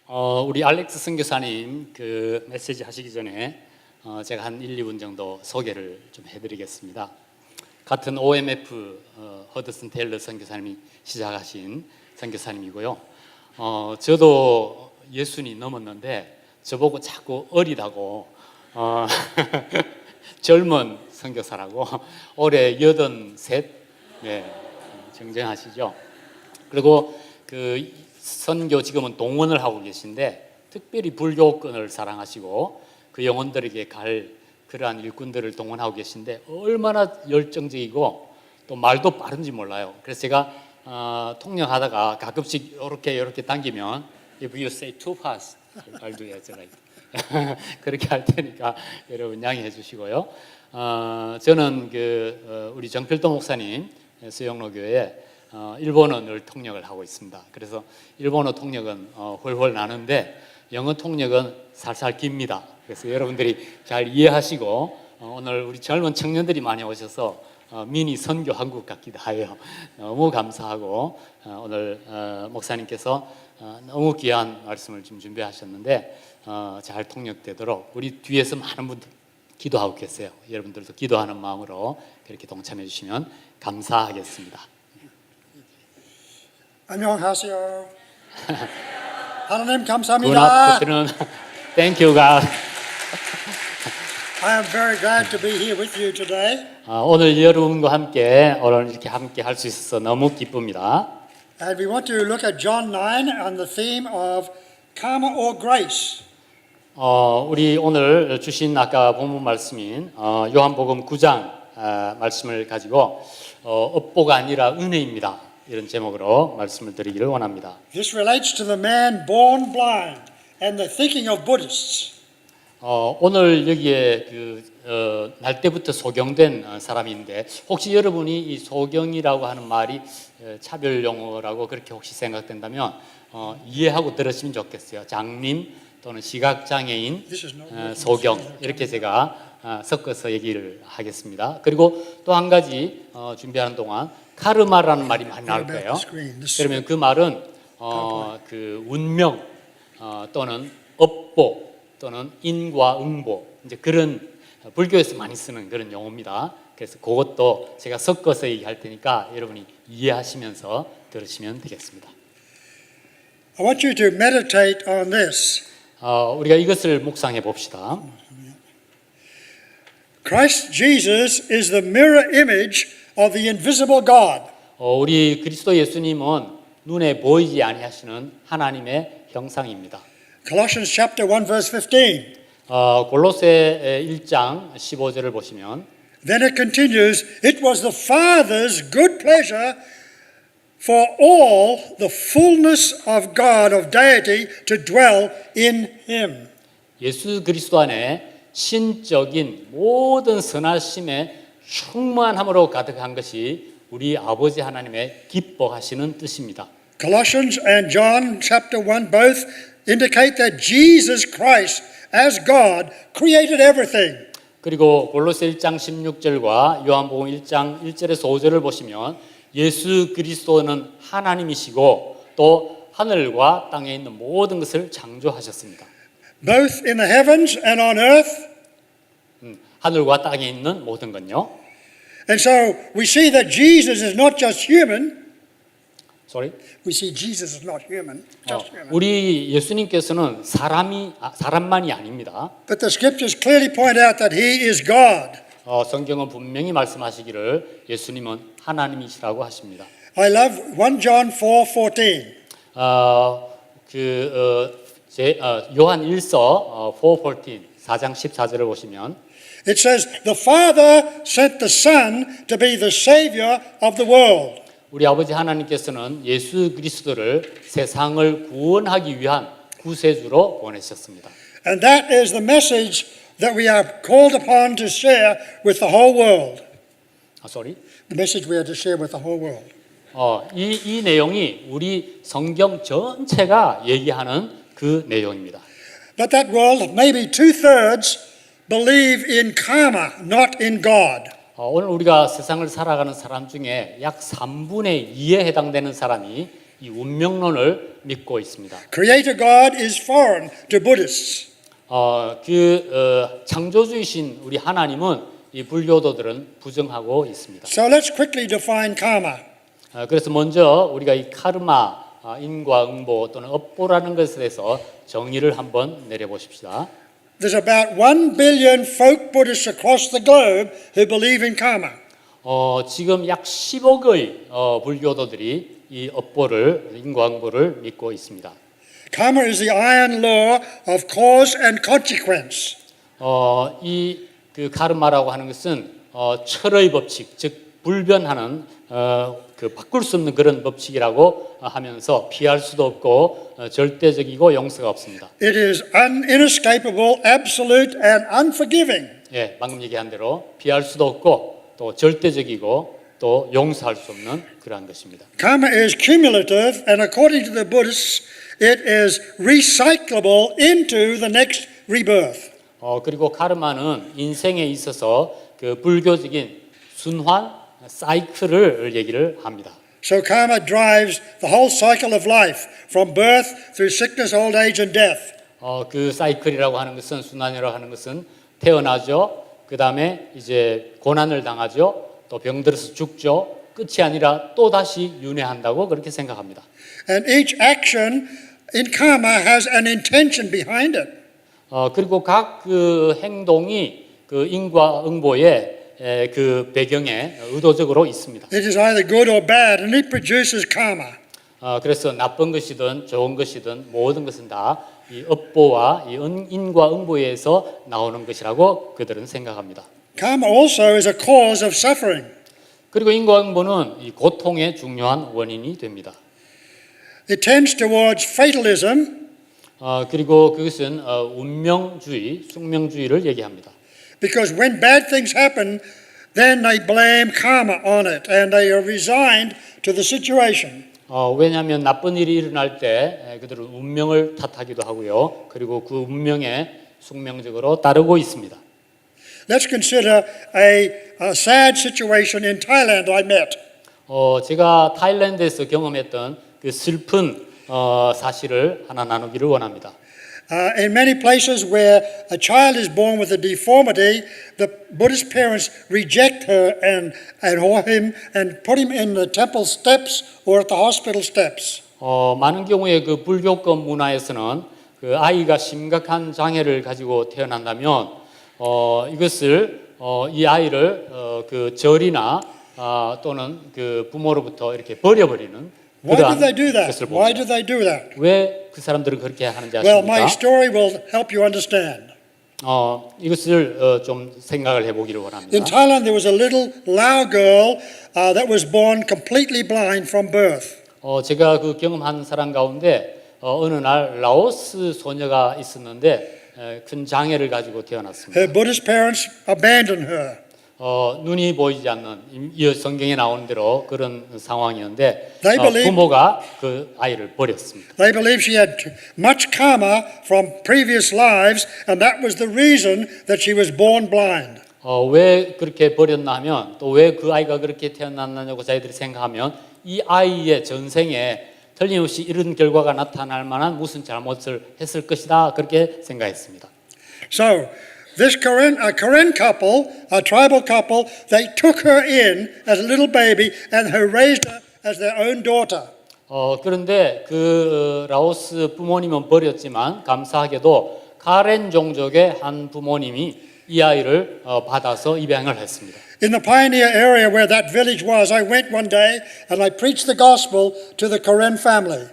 우리 알렉스 선교사님 그 메시지 하시기 전에 제가 한 1, 2분 정도 소개를 좀 해드리겠습니다. 같은 OMF 허드슨 테일러 선교사님이 시작하신 선교사님이고요. 저도 60이 넘었는데 저보고 자꾸 어리다고 젊은 선교사라고 올해 83, 네, 정정하시죠? 그리고 그 선교 지금은 동원을 하고 계신데 특별히 불교권을 사랑하시고 그 영혼들에게 갈 그러한 일꾼들을 동원하고 계신데 얼마나 열정적이고 또 말도 빠른지 몰라요. 그래서 제가 통역하다가 가끔씩 이렇게 당기면 If you say too fast, I'll do it right. 그렇게 할 테니까 여러분 양해해 주시고요. 저는 우리 정필도 목사님 수영로교회 일본어를 통역을 하고 있습니다. 그래서 일본어 통역은 훨훨 나는데 영어 통역은 살살 깁니다. 그래서 여러분들이 잘 이해하시고 오늘 우리 젊은 청년들이 많이 오셔서 미니 선교 한국 같기도 해요. 너무 감사하고 오늘 목사님께서 너무 귀한 말씀을 좀 준비하셨는데 잘 통역되도록 우리 뒤에서 많은 분들 기도하고 계세요. 여러분들도 기도하는 마음으로 그렇게 동참해 주시면 감사하겠습니다. 안녕하세요. 하나님 감사합니다. Thank you, God. I am very glad to be here with you today. 오늘 여러분과 함께 오늘 이렇게 함께 할 수 있어서 너무 기쁩니다. And we want to look at John 9 on the theme of karma or grace. 우리 오늘 주신 아까 본문 말씀인 요한복음 9장 말씀을 가지고 업보가 아니라 은혜입니다. 이런 제목으로 말씀을 드리기를 원합니다. This relates to the man born blind and the thinking of Buddhists. 오늘 여기에 날 때부터 소경된 사람인데 혹시 여러분이 이 소경이라고 하는 말이 차별 용어라고 그렇게 혹시 생각된다면 이해하고 들으시면 좋겠어요. 장님 또는 시각장애인, 소경 이렇게 제가 섞어서 얘기를 하겠습니다. 그리고 또 한 가지 준비하는 동안 카르마라는 말이 많이 나올 거예요. 그러면 그 말은 그 운명 또는 업보 또는 인과 응보 이제 그런 불교에서 많이 쓰는 그런 용어입니다. 그래서 그것도 제가 섞어서 얘기할 테니까 여러분이 이해하시면서 들으시면 되겠습니다. I want you to meditate on this. 우리가 이것을 묵상해 봅시다. Christ Jesus is the mirror image of the invisible God. 우리 그리스도 예수님은 눈에 보이지 아니하시는 하나님의 형상입니다. Colossians chapter 1 verse 15. 골로새 1장 15절을 보시면 Then it continues, it was the Father's good pleasure for all the fullness of God, of deity, to dwell in him. 예수 그리스도 안에 신적인 모든 선하심의 충만함으로 가득한 것이 우리 아버지 하나님의 기뻐하시는 뜻입니다. Colossians and John chapter 1 both indicate that Jesus Christ as God created everything. 그리고 골로새 1장 16절과 요한복음 1장 1절에서 5절을 보시면 예수 그리스도는 하나님이시고 또 하늘과 땅에 있는 모든 것을 창조하셨습니다. Both in the heavens and on earth. 하늘과 땅에 있는 모든 건요. And so we see that Jesus is not just human. Sorry? We see Jesus is not human, just human. 우리 예수님께서는 사람만이 아닙니다. But the scriptures clearly point out that he is God. 성경은 분명히 말씀하시기를 예수님은 하나님이시라고 하십니다. I love 1 John 4:14. 요한 1서 4:14 4장 14절을 보시면 It says the Father sent the Son to be the savior of the world. 우리 아버지 하나님께서는 예수 그리스도를 세상을 구원하기 위한 구세주로 보내셨습니다. And that is the message that we are called upon to share with the whole world. Sorry? The message we are to share with the whole world. 이 내용이 우리 성경 전체가 얘기하는 그 내용입니다. But that world, maybe 2/3 believe in karma, not in God. 오늘 우리가 세상을 살아가는 사람 중에 약 3분의 2에 해당되는 사람이 이 운명론을 믿고 있습니다. Creator God is foreign to Buddhists. 창조주이신 우리 하나님은 이 불교도들은 부정하고 있습니다. So let's quickly define karma. 그래서 먼저 우리가 이 카르마, 인과응보 또는 업보라는 것에 대해서 정의를 한번 내려보십시다. There's about 1 billion folk Buddhists across the globe who believe in karma. 지금 약 10억의 불교도들이 이 업보를, 인과응보를 믿고 있습니다. Karma is the iron law of cause and consequence. 그 카르마라고 하는 것은 철의 법칙, 즉 불변하는 바꿀 수 없는 그런 법칙이라고 하면서 피할 수도 없고 절대적이고 용서가 없습니다. It is inescapable, absolute, and unforgiving. 예, 방금 얘기한 대로 피할 수도 없고 또 절대적이고 또 용서할 수 없는 그러한 것입니다. Karma is cumulative, and according to the Buddhists, it is recyclable into the next rebirth. 그리고 카르마는 인생에 있어서 그 불교적인 순환 사이클을 얘기를 합니다. So karma drives the whole cycle of life, from birth through sickness, old age, and death. 그 사이클이라고 하는 것은 순환이라고 하는 것은 태어나죠. 그 다음에 이제 고난을 당하죠. 또 병들어서 죽죠. 끝이 아니라 또 다시 윤회한다고 그렇게 생각합니다. And each action in karma has an intention behind it. 그리고 각 그 행동이 그 인과응보의 그 배경에 의도적으로 있습니다. It is either good or bad, and it produces karma. 그래서 나쁜 것이든 좋은 것이든 모든 것은 다 이 업보와 이 인과응보에서 나오는 것이라고 그들은 생각합니다. Karma also is a cause of suffering. 그리고 인과응보는 이 고통의 중요한 원인이 됩니다. It tends towards fatalism 그리고 그것은 운명주의, 숙명주의를 얘기합니다. because when bad things happen, then they blame karma on it and they are resigned to the situation. 왜냐하면 나쁜 일이 일어날 때 그들은 운명을 탓하기도 하고요. 그리고 그 운명에 숙명적으로 따르고 있습니다. Let's consider a sad situation in Thailand I met. 제가 타일랜드에서 경험했던 그 슬픈 사실을 하나 나누기를 원합니다. In many places where a child is born with a deformity, the Buddhist parents reject her and or him and put him in the temple steps or at the hospital steps. 많은 경우에 그 불교권 문화에서는 그 아이가 심각한 장애를 가지고 태어난다면 이것을 이 아이를 그 절이나 또는 그 부모로부터 이렇게 버려버리는 Why 그러한 did they do that? 것을 Why 봅니다. did they do that? 왜 그 사람들은 그렇게 하는지 Well, my 아십니까? story will help you understand. 이것을 좀 생각을 해보기를 원합니다. In Thailand, there was a little Lao girl that was born completely blind from birth. 제가 그 경험한 사람 가운데 어느 날 라오스 소녀가 있었는데 큰 장애를 가지고 태어났습니다. Her Buddhist parents abandoned her. 눈이 보이지 않는 이 성경에 나오는 대로 그런 상황이었는데 They believe- 부모가 그 아이를 버렸습니다. They believed she had much karma from previous lives, and that was the reason that she was born blind. 왜 그렇게 버렸나 하면 또 왜 그 아이가 그렇게 태어났느냐고 자기들이 생각하면 이 아이의 전생에 틀림없이 이런 결과가 나타날 만한 무슨 잘못을 했을 것이다 그렇게 생각했습니다. So, this Karen couple, a tribal couple, they took her in as a little baby and they raised her as their own daughter. 그런데 그 라오스 부모님은 버렸지만 감사하게도 카렌 종족의 한 부모님이 이 아이를 받아서 입양을 했습니다. In the pioneer area where that village was, I went one day and I preached the gospel to the Karen family.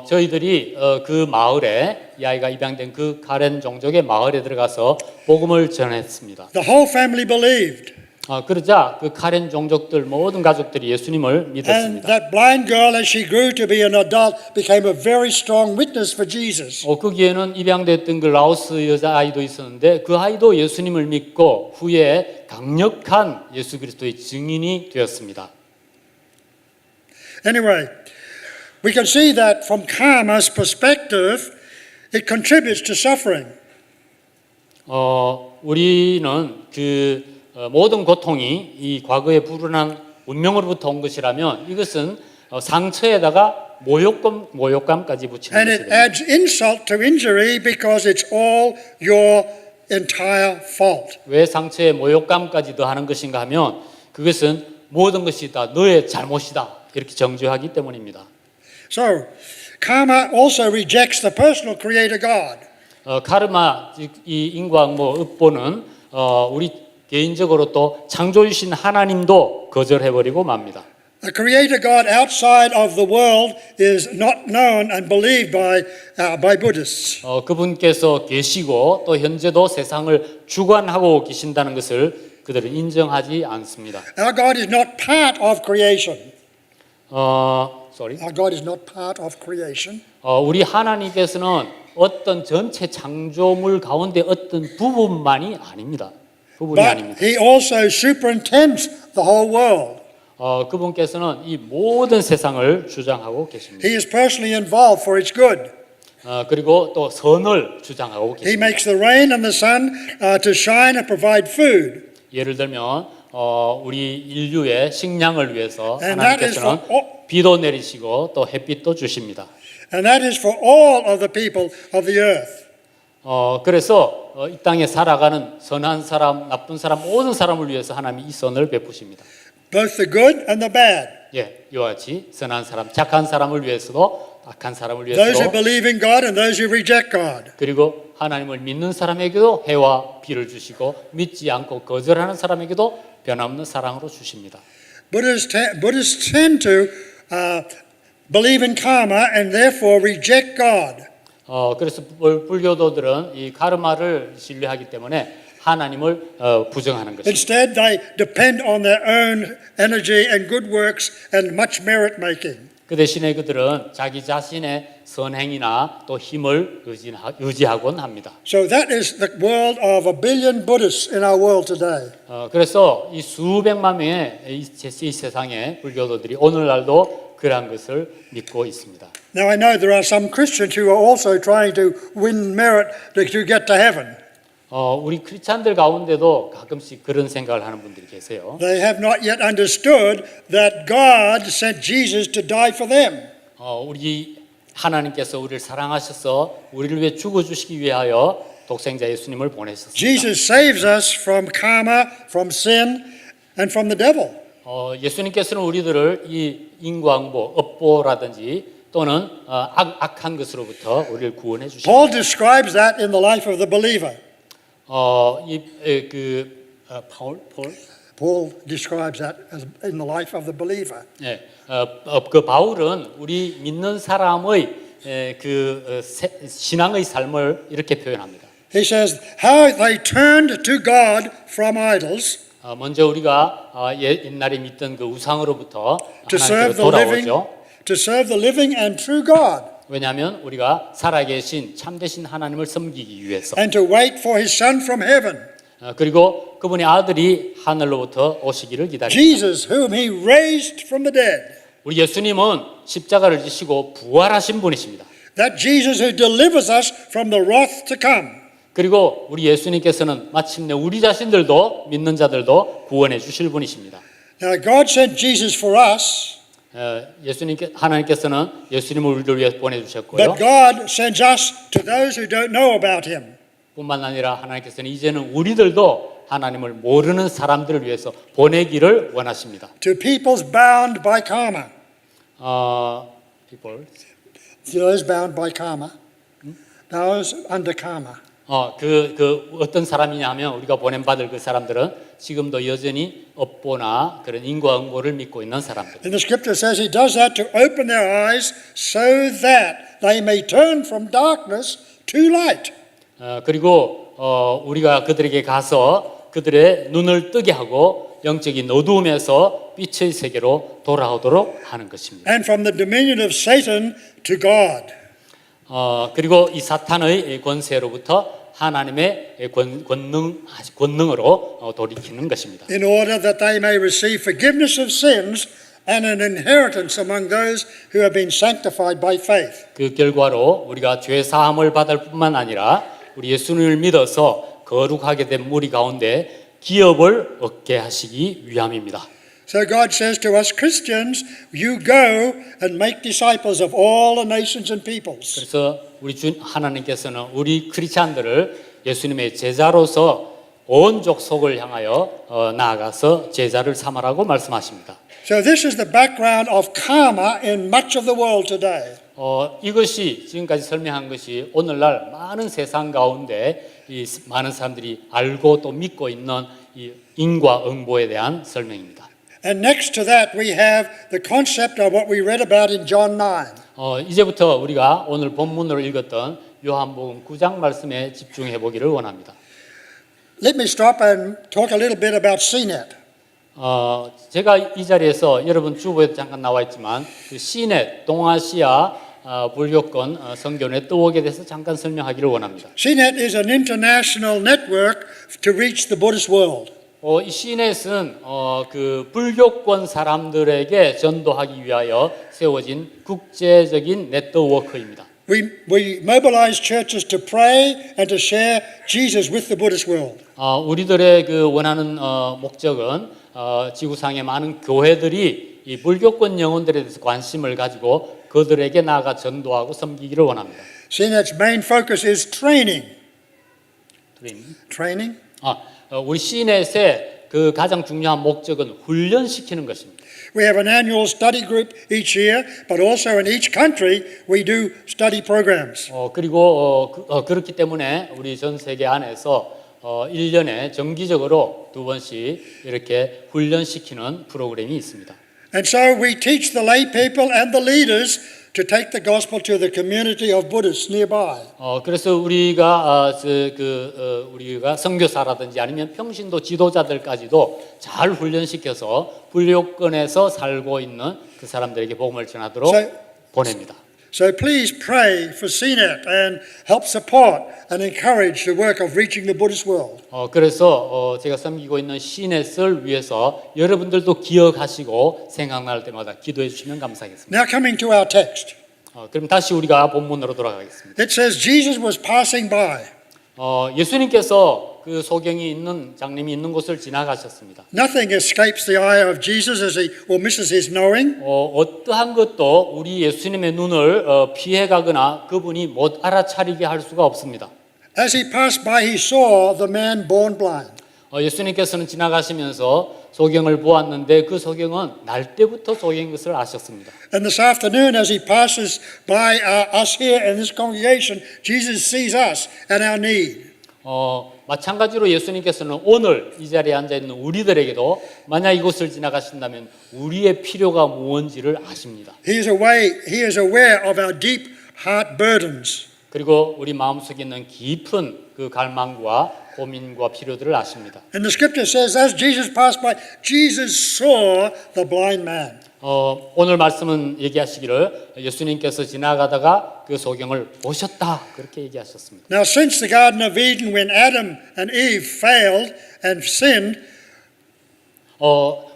저희들이 그 마을에 이 아이가 입양된 그 카렌 종족의 마을에 들어가서 복음을 전했습니다. The whole family believed. 그러자 그 카렌 종족들 모든 가족들이 예수님을 And 믿었습니다. that blind girl, as she grew to be an adult, became a very strong witness for Jesus. 거기에는 입양됐던 그 라오스 여자 아이도 있었는데 그 아이도 예수님을 믿고 후에 강력한 예수 그리스도의 증인이 되었습니다. Anyway, we can see that from karma's perspective, it contributes to suffering. 우리는 그 모든 고통이 이 과거의 불운한 운명으로부터 온 것이라면 이것은 상처에다가 모욕감까지 붙이는 And 것이 it 됩니다. adds insult to injury because it's all your entire fault. 왜 상처에 모욕감까지 더하는 것인가 하면 그것은 모든 것이 다 너의 잘못이다 이렇게 정죄하기 때문입니다. So, karma also rejects the personal creator God. 카르마 즉 이 인과응보 업보는 우리 개인적으로 또 창조주신 하나님도 거절해버리고 맙니다. The creator God outside of the world is not known and believed by Buddhists. 그분께서 계시고 또 현재도 세상을 주관하고 계신다는 것을 그들은 인정하지 않습니다. Our God is not part of creation. Sorry. Our God is not part of creation. 우리 하나님께서는 어떤 전체 창조물 가운데 어떤 부분만이 아닙니다. 부분이 But 아닙니다. He also superintends the whole world. 그분께서는 이 모든 세상을 주장하고 계십니다. He is personally involved for its good. 그리고 또 선을 주장하고 He 계십니다. makes the rain and the sun to shine and provide food. 예를 들면 우리 인류의 식량을 위해서 And that is 하나님께서는 for 비도 내리시고 또 햇빛도 주십니다. And that is for all of the people of the earth. 그래서 이 땅에 살아가는 선한 사람, 나쁜 사람, 모든 사람을 위해서 하나님이 이 선을 베푸십니다. Both the good and the bad. 예, 이와 같이 선한 사람, 착한 사람을 위해서도 악한 사람을 Those who 위해서도 believe in God and those who reject God. 그리고 하나님을 믿는 사람에게도 해와 비를 주시고 믿지 않고 거절하는 사람에게도 변함없는 사랑으로 주십니다. Buddhists tend to believe in karma and therefore reject God. 그래서 불교도들은 이 카르마를 신뢰하기 때문에 하나님을 부정하는 것입니다. Instead, they depend on their own energy and good works and much merit making. 그 대신에 그들은 자기 자신의 선행이나 또 힘을 의지하곤 합니다. So that is the world of 1 billion Buddhists in our world today. 그래서 이 수백만 명의 이 세상의 불교도들이 오늘날도 그러한 것을 믿고 있습니다. Now I know there are some Christians who are also trying to win merit to get to heaven. 우리 크리스찬들 가운데도 가끔씩 그런 생각을 하는 분들이 계세요. They have not yet understood that God sent Jesus to die for them. 우리 하나님께서 우리를 사랑하셔서 우리를 위해 죽어주시기 위하여 독생자 예수님을 보내셨습니다. Jesus saves us from karma, from sin, and from the devil. 예수님께서는 우리들을 이 인과응보, 업보라든지 또는 악한 것으로부터 우리를 구원해 주십니다. Paul describes that in the life of the believer. Paul describes that as in the life of the believer. 예, 그 바울은 우리 믿는 사람의 신앙의 삶을 이렇게 표현합니다. He says how they turned to God from idols 먼저 우리가 옛날에 믿던 그 우상으로부터 to serve 하나님께로 the living, 돌아오죠. to serve the living and true God, 왜냐하면 우리가 살아계신 참되신 하나님을 섬기기 위해서 and to wait for His Son from heaven, 그리고 그분의 아들이 하늘로부터 오시기를 기다립니다. Jesus, whom He raised from the dead. 우리 예수님은 십자가를 지시고 부활하신 분이십니다. That Jesus who delivers us from the wrath to come. 그리고 우리 예수님께서는 마침내 우리 자신들도 믿는 자들도 구원해 주실 분이십니다. Now God sent Jesus for us, 하나님께서는 예수님을 우리를 위해 보내주셨고요. but God sends us to those who don't know about Him. 뿐만 아니라 하나님께서는 이제는 우리들도 하나님을 모르는 사람들을 위해서 보내기를 원하십니다. To peoples bound by karma. people. Those bound by karma. Those under karma. 어떤 사람이냐면 우리가 보냄받을 그 사람들은 지금도 여전히 업보나 그런 인과응보를 믿고 있는 사람들. And the scripture says He does that to open their eyes so that they may turn from darkness to light. 그리고 우리가 그들에게 가서 그들의 눈을 뜨게 하고 영적인 어두움에서 빛의 세계로 돌아오도록 하는 것입니다. And from the dominion of Satan to God. 그리고 이 사탄의 권세로부터 하나님의 권능으로 돌이키는 것입니다. In order that they may receive forgiveness of sins and an inheritance among those who have been sanctified by faith. 그 결과로 우리가 죄 사함을 받을 뿐만 아니라 우리 예수님을 믿어서 거룩하게 된 무리 가운데 기업을 얻게 하시기 위함입니다. So God says to us Christians, you go and make disciples of all the nations and peoples. 그래서 우리 주 하나님께서는 우리 크리스찬들을 예수님의 제자로서 온 족속을 향하여 나아가서 제자를 삼으라고 말씀하십니다. So this is the background of karma in much of the world today. 이것이 지금까지 설명한 것이 오늘날 많은 세상 가운데 이 많은 사람들이 알고 또 믿고 있는 이 인과응보에 대한 설명입니다. And next to that we have the concept of what we read about in John 9. 이제부터 우리가 오늘 본문으로 읽었던 요한복음 9장 말씀에 집중해 보기를 원합니다. Let me stop and talk a little bit about CNET. 제가 이 자리에서 여러분 주보에 잠깐 나와 있지만 그 CNET 동아시아 불교권 선교 네트워크에 대해서 잠깐 설명하기를 원합니다. CNET is an international network to reach the Buddhist world. 이 CNET은 그 불교권 사람들에게 전도하기 위하여 세워진 국제적인 네트워크입니다. We mobilize churches to pray and to share Jesus with the Buddhist world. 우리들의 그 원하는 목적은 지구상의 많은 교회들이 이 불교권 영혼들에 대해서 관심을 가지고 그들에게 나아가 전도하고 섬기기를 원합니다. CNET's main focus is training. Training? 우리 CNET의 그 가장 중요한 목적은 훈련시키는 것입니다. We have an annual study group each year, but also in each country we do study programs. 그리고 그렇기 때문에 우리 전 세계 안에서 1년에 정기적으로 2번씩 이렇게 훈련시키는 프로그램이 있습니다. And so we teach the lay people and the leaders to take the gospel to the community of Buddhists nearby. 그래서 우리가 우리가 선교사라든지 아니면 평신도 지도자들까지도 잘 훈련시켜서 불교권에서 살고 있는 그 사람들에게 복음을 전하도록 보냅니다. So please pray for CNET and help support and encourage the work of reaching the Buddhist world. 그래서 제가 섬기고 있는 CNET을 위해서 여러분들도 기억하시고 생각날 때마다 기도해 주시면 감사하겠습니다. Now coming to our text. 그럼 다시 우리가 본문으로 돌아가겠습니다. It says Jesus was passing by. 예수님께서 그 소경이 있는 장님이 있는 곳을 지나가셨습니다. Nothing escapes the eye of Jesus as he or misses his knowing. 어떠한 것도 우리 예수님의 눈을 피해가거나 그분이 못 알아차리게 할 수가 없습니다. As he passed by, he saw the man born blind. 예수님께서는 지나가시면서 소경을 보았는데 그 소경은 날 때부터 소경인 것을 아셨습니다. And this afternoon, as he passes by us here in this congregation, Jesus sees us and our need. 마찬가지로 예수님께서는 오늘 이 자리에 앉아 있는 우리들에게도 만약 이곳을 지나가신다면 우리의 필요가 무엇인지를 아십니다. He is aware of our deep heart burdens. 그리고 우리 마음속에 있는 깊은 그 갈망과 고민과 필요들을 아십니다. And the scripture says, as Jesus passed by, Jesus saw the blind man. 오늘 말씀은 얘기하시기를 예수님께서 지나가다가 그 소경을 보셨다 그렇게 얘기하셨습니다. Now, since the Garden of Eden, when Adam and Eve failed and sinned,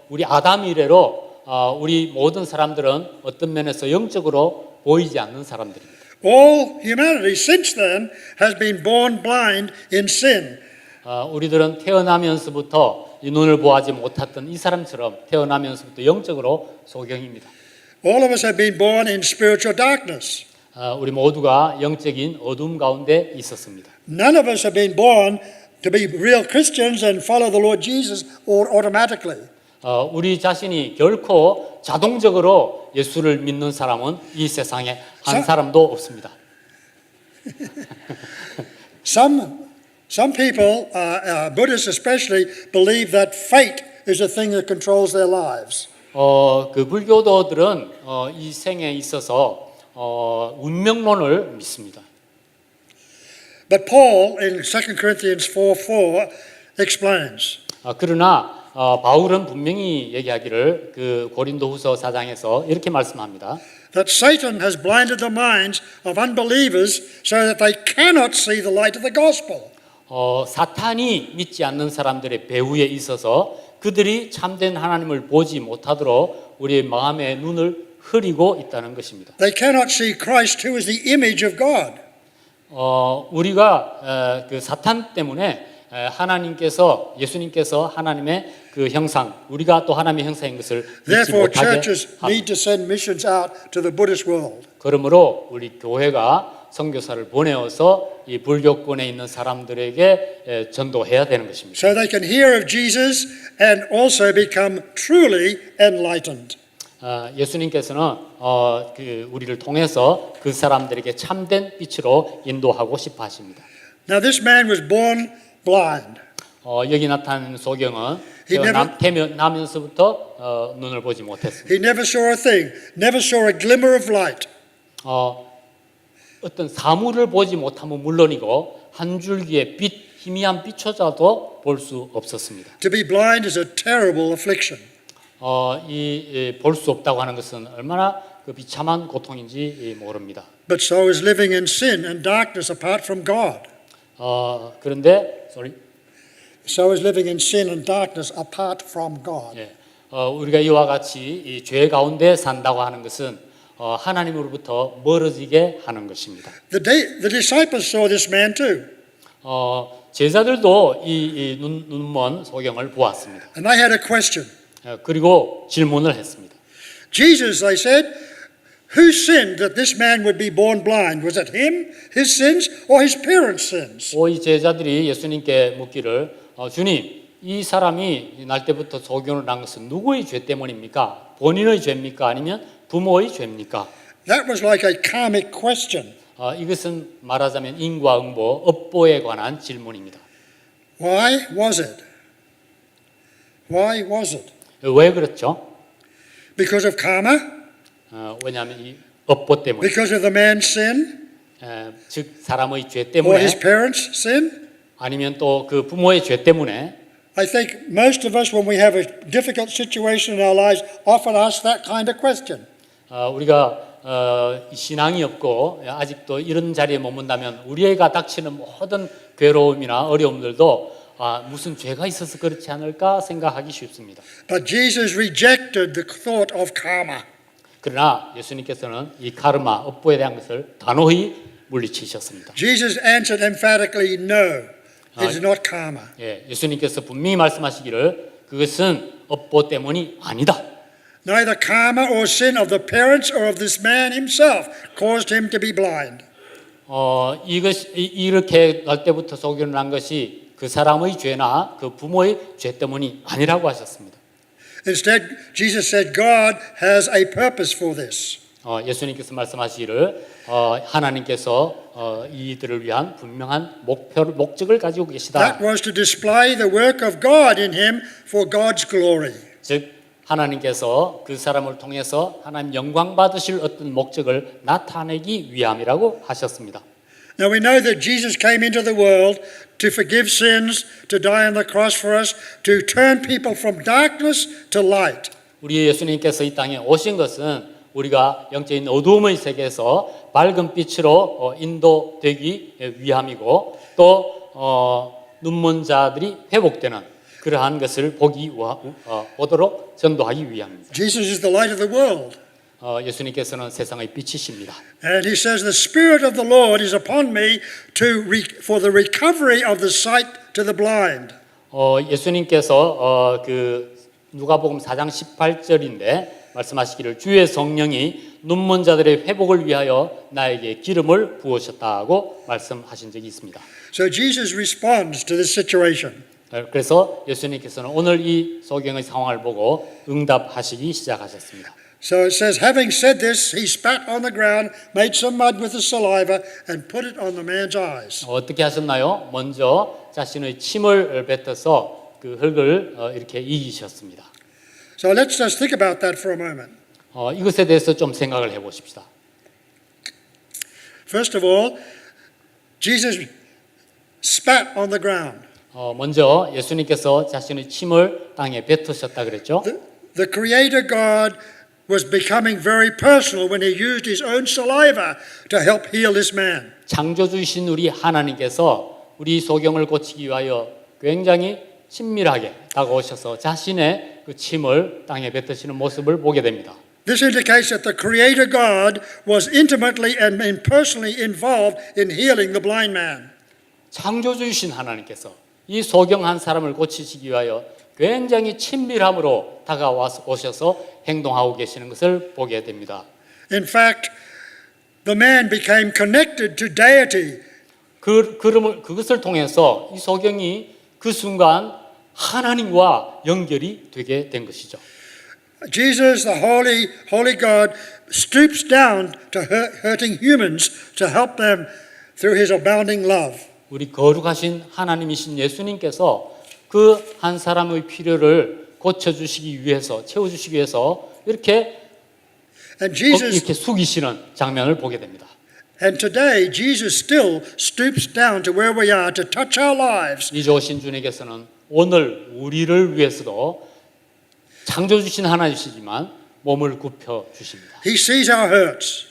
우리 아담 이래로 우리 모든 사람들은 어떤 면에서 영적으로 보이지 않는 사람들입니다. all humanity since then has been born blind in sin. 우리들은 태어나면서부터 이 눈을 보아하지 못했던 이 사람처럼 태어나면서부터 영적으로 소경입니다. All of us have been born in spiritual darkness. 우리 모두가 영적인 어둠 가운데 있었습니다. None of us have been born to be real Christians and follow the Lord Jesus automatically. 우리 자신이 결코 자동적으로 예수를 믿는 사람은 이 세상에 한 사람도 없습니다. Some people, Buddhists especially, believe that fate is the thing that controls their lives. 그 불교도들은 이 생에 있어서 운명론을 믿습니다. But Paul in 2 Corinthians 4:4 explains. 그러나 바울은 분명히 얘기하기를 그 고린도후서 4장에서 이렇게 말씀합니다. That Satan has blinded the minds of unbelievers so that they cannot see the light of the gospel. 사탄이 믿지 않는 사람들의 배후에 있어서 그들이 참된 하나님을 보지 못하도록 우리의 마음의 눈을 흐리고 있다는 것입니다. They cannot see Christ who is the image of God. 우리가 그 사탄 때문에 하나님께서 예수님께서 하나님의 그 형상, 우리가 또 하나님의 형상인 것을 잊지 Therefore, 못하게 churches 합니다. need to send missions out to the Buddhist world. 그러므로 우리 교회가 선교사를 보내어서 이 불교권에 있는 사람들에게 전도해야 되는 것입니다. So they can hear of Jesus and also become truly enlightened. 예수님께서는 우리를 통해서 그 사람들에게 참된 빛으로 인도하고 싶어 하십니다. Now, this man was born blind. 여기 나타나는 소경은 He never- 나면서부터 눈을 보지 못했습니다. He never saw a thing, never saw a glimmer of light. 어떤 사물을 보지 못하면 물론이고 한 줄기의 빛, 희미한 빛조차도 볼 수 없었습니다. To be blind is a terrible affliction. 볼 수 없다고 하는 것은 얼마나 그 비참한 고통인지 모릅니다. But so is living in sin and darkness apart from God. 그런데 So is living in sin and darkness apart from God. 우리가 이와 같이 이 죄 가운데 산다고 하는 것은 하나님으로부터 멀어지게 하는 것입니다. The disciples saw this man too. 제자들도 이 눈먼 소경을 보았습니다. And they had a question. 그리고 질문을 했습니다. Jesus, they said, who sinned that this man would be born blind? Was it him, his sins, or his parents' sins? 이 제자들이 예수님께 묻기를 주님, 이 사람이 날 때부터 소경을 난 것은 누구의 죄 때문입니까? 본인의 죄입니까? 아니면 부모의 죄입니까? That was like a karmic question. 이것은 말하자면 인과응보, 업보에 관한 질문입니다. Why was it? Why was it? 왜 그렇죠? Because of karma? 왜냐하면 이 업보 때문에, Because of the man's sin? 즉 사람의 죄 Or 때문에, his parents' sin? 아니면 또 그 부모의 죄 때문에. I think most of us, when we have a difficult situation in our lives, often ask that kind of question. 우리가 신앙이 없고 아직도 이런 자리에 머문다면 우리가 닥치는 모든 괴로움이나 어려움들도 무슨 죄가 있어서 그렇지 않을까 생각하기 쉽습니다. But Jesus rejected the thought of karma. 그러나 예수님께서는 이 카르마, 업보에 대한 것을 단호히 물리치셨습니다. Jesus answered emphatically, no, it is not karma. 예수님께서 분명히 말씀하시기를 그것은 업보 때문이 아니다. Neither karma or sin of the parents or of this man himself caused him to be blind. 이렇게 날 때부터 소견을 난 것이 그 사람의 죄나 그 부모의 죄 때문이 아니라고 하셨습니다. Instead, Jesus said God has a purpose for this. 예수님께서 말씀하시기를 하나님께서 이들을 위한 분명한 목적을 가지고 계시다. That was to display the work of God in him for God's glory. 즉 하나님께서 그 사람을 통해서 하나님 영광 받으실 어떤 목적을 나타내기 위함이라고 하셨습니다. Now we know that Jesus came into the world to forgive sins, to die on the cross for us, to turn people from darkness to light. 우리 예수님께서 이 땅에 오신 것은 우리가 영적인 어두움의 세계에서 밝은 빛으로 인도되기 위함이고 또 눈먼 자들이 회복되는 그러한 것을 보도록 전도하기 위함입니다. Jesus is the light of the world. 예수님께서는 세상의 빛이십니다. And he says, the Spirit of the Lord is upon me for the recovery of the sight to the blind. 예수님께서 그 누가복음 4장 18절인데 말씀하시기를 주의 성령이 눈먼 자들의 회복을 위하여 나에게 기름을 부으셨다고 말씀하신 적이 있습니다. So Jesus responds to this situation. 그래서 예수님께서는 오늘 이 소경의 상황을 보고 응답하시기 시작하셨습니다. So it says, having said this, he spat on the ground, made some mud with the saliva, and put it on the man's eyes. 어떻게 하셨나요? 먼저 자신의 침을 뱉어서 그 흙을 이렇게 이기셨습니다. So let's just think about that for a moment. 이것에 대해서 좀 생각을 해보십시다. First of all, Jesus spat on the ground. 먼저 예수님께서 자신의 침을 땅에 뱉으셨다 그랬죠. The Creator God was becoming very personal when he used his own saliva to help heal this man. 창조주이신 우리 하나님께서 우리 소경을 고치기 위하여 굉장히 친밀하게 다가오셔서 자신의 그 침을 땅에 뱉으시는 모습을 보게 됩니다. This indicates that the Creator God was intimately and personally involved in healing the blind man. 창조주이신 하나님께서 이 소경한 사람을 고치시기 위하여 굉장히 친밀함으로 다가오셔서 행동하고 계시는 것을 보게 됩니다. In fact, the man became connected to deity. 그것을 통해서 이 소경이 그 순간 하나님과 연결이 되게 된 것이죠. Jesus, the holy God, stoops down to hurting humans to help them through his abounding love. 우리 거룩하신 하나님이신 예수님께서 그 한 사람의 필요를 고쳐주시기 위해서, 채워주시기 위해서 이렇게 숙이시는 장면을 보게 됩니다. And today, Jesus still stoops down to where we are to touch our lives. 이 좋으신 주님께서는 오늘 우리를 위해서도 창조주신 하나님이시지만 몸을 굽혀 주십니다. He sees our hurts.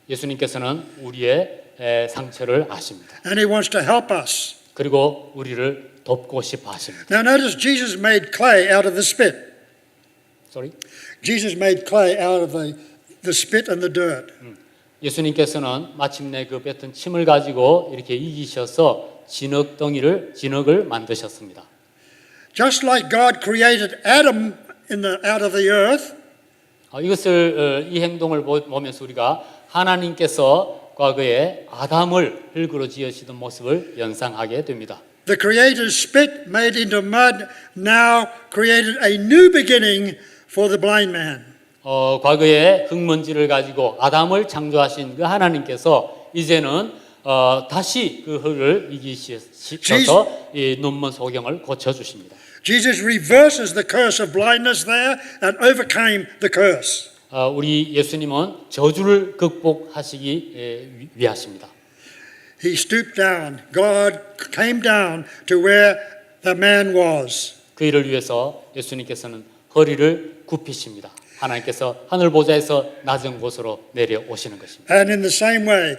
예수님께서는 우리의 상처를 아십니다. And he wants to help us. 그리고 우리를 돕고 싶어 하십니다. Now notice Jesus made clay out of the spit. Sorry? Jesus made clay out of the spit and the dirt. 예수님께서는 마침내 그 뱉은 침을 가지고 이렇게 이기셔서 진흙을 만드셨습니다. Just like God created Adam out of the earth, 이 행동을 보면서 우리가 하나님께서 과거에 아담을 흙으로 지으시던 모습을 연상하게 됩니다. the Creator's spit made into mud now created a new beginning for the blind man. 과거에 흙먼지를 가지고 아담을 창조하신 그 하나님께서 이제는 다시 그 흙을 이기셔서 이 눈먼 소경을 고쳐주십니다. Jesus reverses the curse of blindness there and overcame the curse. 우리 예수님은 저주를 극복하시기 위하십니다. He stooped down. God came down to where the man was. 그 일을 위해서 예수님께서는 허리를 굽히십니다. 하나님께서 하늘 보좌에서 낮은 곳으로 내려오시는 것입니다. And in the same way,